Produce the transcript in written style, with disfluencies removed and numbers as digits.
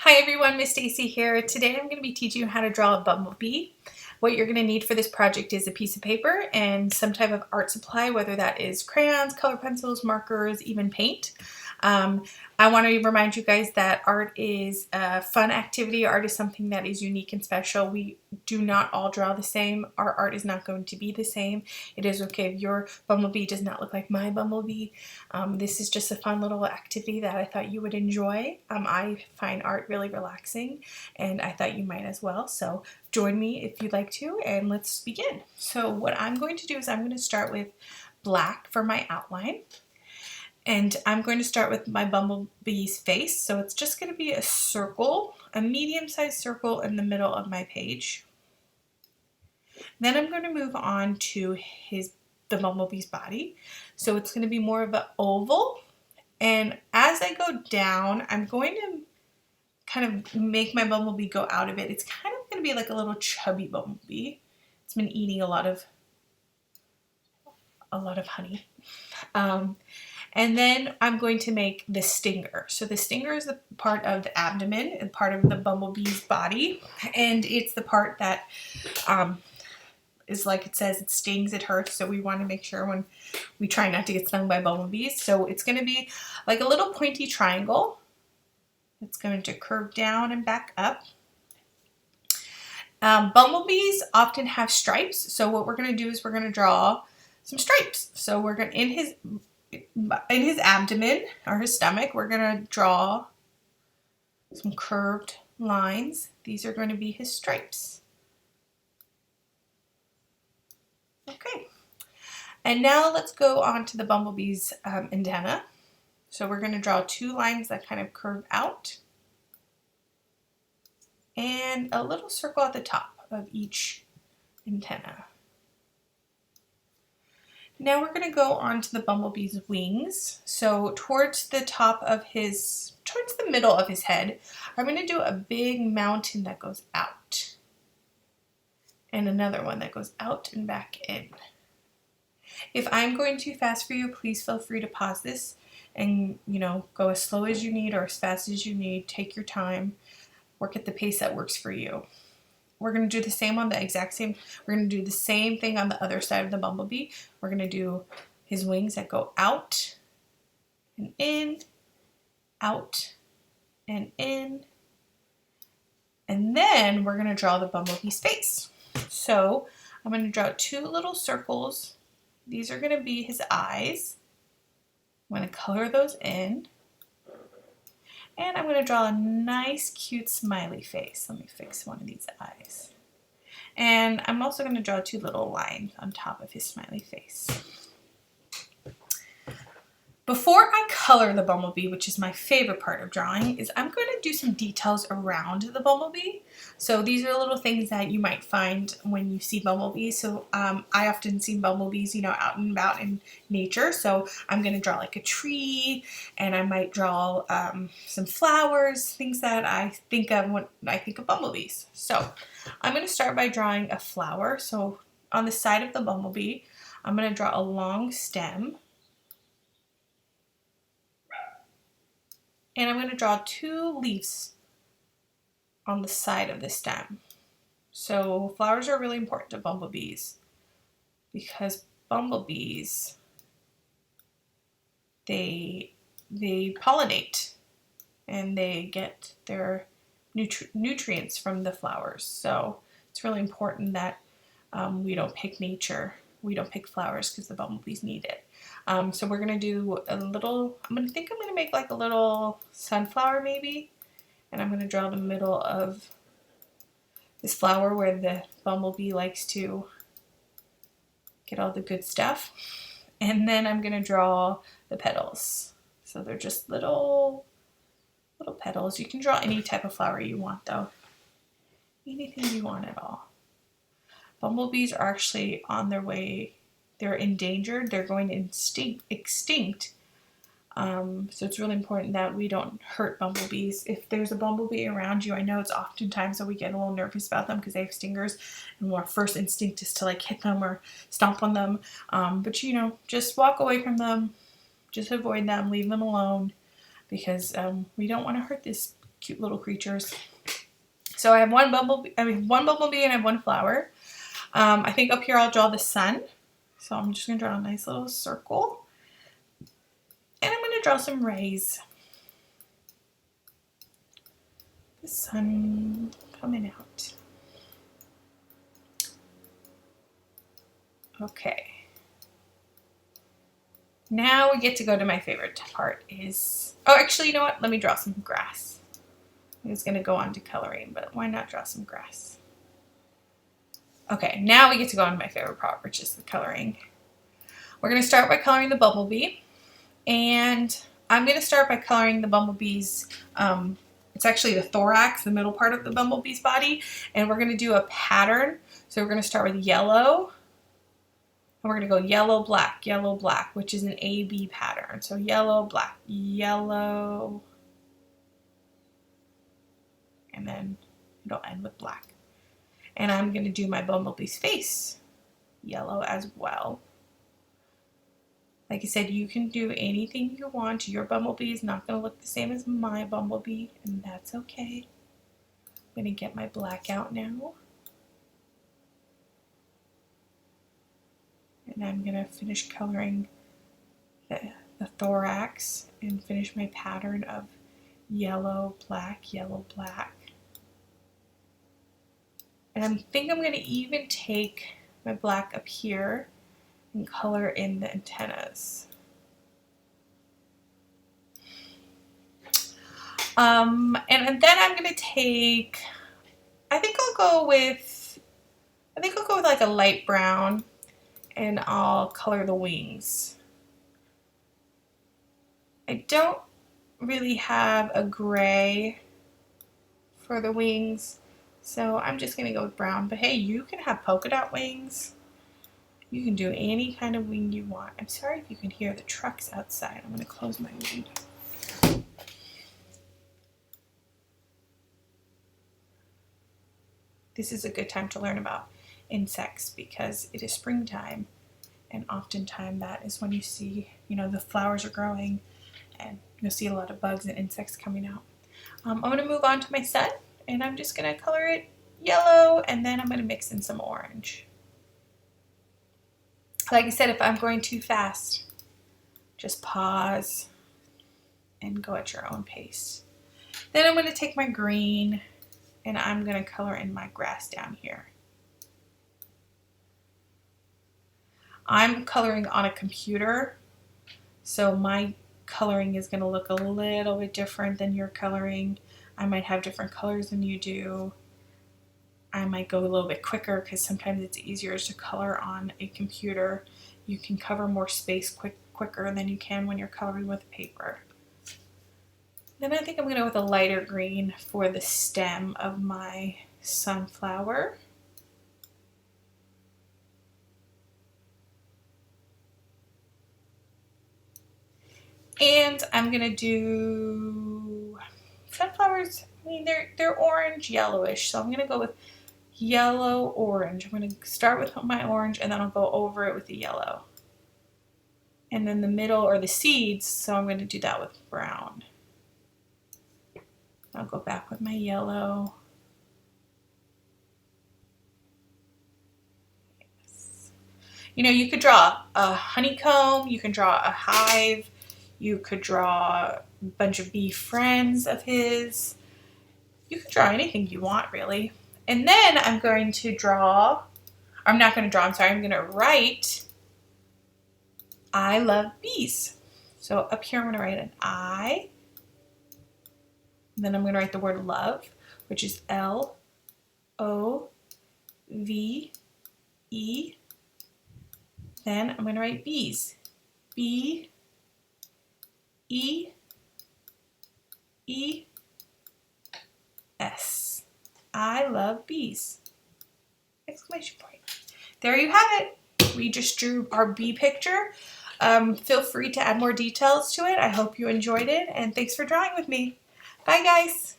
Hi everyone, Miss Stacy here. Today I'm going to be teaching you how to draw a bumblebee. What you're going to need for this project is a piece of paper and some type of art supply, whether that is crayons, color pencils, markers, even paint. I want to remind you guys that art is a fun activity. Art is something that is unique and special. We do not all draw the same. Our art is not going to be the same. It is okay if your bumblebee does not look like my bumblebee. This is just a fun little activity that I thought you would enjoy. I find art really relaxing and I thought you might as well. So join me if you'd like to and let's begin. So what I'm going to do is I'm going to start with black for my outline. And I'm going to start with my bumblebee's face. So it's just going to be a circle, a medium-sized circle in the middle of my page. Then I'm going to move on to the bumblebee's body. So it's going to be more of an oval. And as I go down, I'm going to kind of make my bumblebee go out of it. It's kind of going to be like a little chubby bumblebee. It's been eating a lot of honey. And then I'm going to make the stinger. So the stinger is the part of the abdomen and part of the bumblebee's body. And it's the part that is like it says, it stings, it hurts. So we want to make sure when we try not to get stung by bumblebees. So it's going to be like a little pointy triangle. It's going to curve down and back up. Bumblebees often have stripes. So what we're going to do is we're going to draw some stripes. So we're going to, in his abdomen or his stomach, we're going to draw some curved lines. These are going to be his stripes. Okay. And now let's go on to the bumblebee's antenna. So we're going to draw two lines that kind of curve out and a little circle at the top of each antenna. Now we're going to go on to the bumblebee's wings. So towards the middle of his head, I'm going to do a big mountain that goes out. And another one that goes out and back in. If I'm going too fast for you, please feel free to pause this and, go as slow as you need or as fast as you need. Take your time. Work at the pace that works for you. We're going to do the same on we're going to do the same thing on the other side of the bumblebee. We're going to do his wings that go out and in, out and in. And then we're going to draw the bumblebee's face. So I'm going to draw two little circles. These are going to be his eyes. I'm going to color those in. And I'm going to draw a nice, cute, smiley face. Let me fix one of these eyes. And I'm also going to draw two little lines on top of his smiley face. Before I color the bumblebee, which is my favorite part of drawing, is I'm going to do some details around the bumblebee. So these are little things that you might find when you see bumblebees. So I often see bumblebees, out and about in nature. So I'm going to draw like a tree, and I might draw some flowers, things that I think of when I think of bumblebees. So I'm going to start by drawing a flower. So on the side of the bumblebee, I'm going to draw a long stem. And I'm going to draw two leaves on the side of the stem. So flowers are really important to bumblebees because bumblebees, they pollinate and they get their nutrients from the flowers. So it's really important that we don't pick nature. We don't pick flowers because the bumblebees need it. So we're going to do I'm going to make like a little sunflower maybe. And I'm going to draw the middle of this flower where the bumblebee likes to get all the good stuff. And then I'm going to draw the petals. So they're just little petals. You can draw any type of flower you want though. Anything you want at all. Bumblebees are actually on their way. They're endangered. They're going extinct. So it's really important that we don't hurt bumblebees. If there's a bumblebee around you, I know it's oftentimes that we get a little nervous about them because they have stingers, and our first instinct is to like hit them or stomp on them. But just walk away from them. Just avoid them. Leave them alone because we don't want to hurt this cute little creatures. So I have one bumblebee, and I have one flower. I think up here I'll draw the sun. So I'm just going to draw a nice little circle. And I'm going to draw some rays. The sun coming out. Okay. Now we get to go to my favorite part is, oh, actually, you know what? Let me draw some grass. I was going to go on to coloring, but why not draw some grass? Okay, now we get to go on to my favorite part, which is the coloring. We're going to start by coloring the bumblebee. And I'm going to start by coloring the bumblebee's, it's actually the thorax, the middle part of the bumblebee's body. And we're going to do a pattern. So we're going to start with yellow. And we're going to go yellow, black, which is an A-B pattern. So yellow, black, yellow. And then it'll end with black. And I'm going to do my bumblebee's face yellow as well. Like I said, you can do anything you want. Your bumblebee is not going to look the same as my bumblebee, and that's okay. I'm going to get my black out now. And I'm going to finish coloring the thorax and finish my pattern of yellow, black, yellow, black. And I think I'm going to even take my black up here and color in the antennas. And then I'm going to take, I think I'll go with like a light brown, and I'll color the wings. I don't really have a gray for the wings, so I'm just going to go with brown. But hey, you can have polka dot wings. You can do any kind of wing you want. I'm sorry if you can hear the trucks outside. I'm going to close my window. This is a good time to learn about insects because it is springtime, and oftentimes that is when you see, the flowers are growing and you'll see a lot of bugs and insects coming out. I'm going to move on to my sun, and I'm just going to color it yellow, and then I'm going to mix in some orange. Like I said, if I'm going too fast, just pause and go at your own pace. Then I'm going to take my green and I'm going to color in my grass down here. I'm coloring on a computer, so my coloring is going to look a little bit different than your coloring. I might have different colors than you do. I might go a little bit quicker because sometimes it's easier to color on a computer. You can cover more space quicker than you can when you're coloring with paper. Then I think I'm going to go with a lighter green for the stem of my sunflower. And I'm going to do sunflowers. I mean, they're orange yellowish, so I'm going to go with yellow orange. I'm going to start with my orange and then I'll go over it with the yellow. And then the middle are the seeds, so I'm going to do that with brown. I'll go back with my yellow. Yes. You could draw a honeycomb, you can draw a hive, you could draw a bunch of bee friends of his. You could draw anything you want, really. And then I'm going to draw, I'm not going to draw, I'm sorry, I'm going to write, I love bees. So up here I'm going to write an I, and then I'm going to write the word love, which is L-O-V-E. Then I'm going to write bees, B-E-E-S. I love bees! Exclamation point. There you have it. We just drew our bee picture. Feel free to add more details to it. I hope you enjoyed it, and thanks for drawing with me. Bye, guys.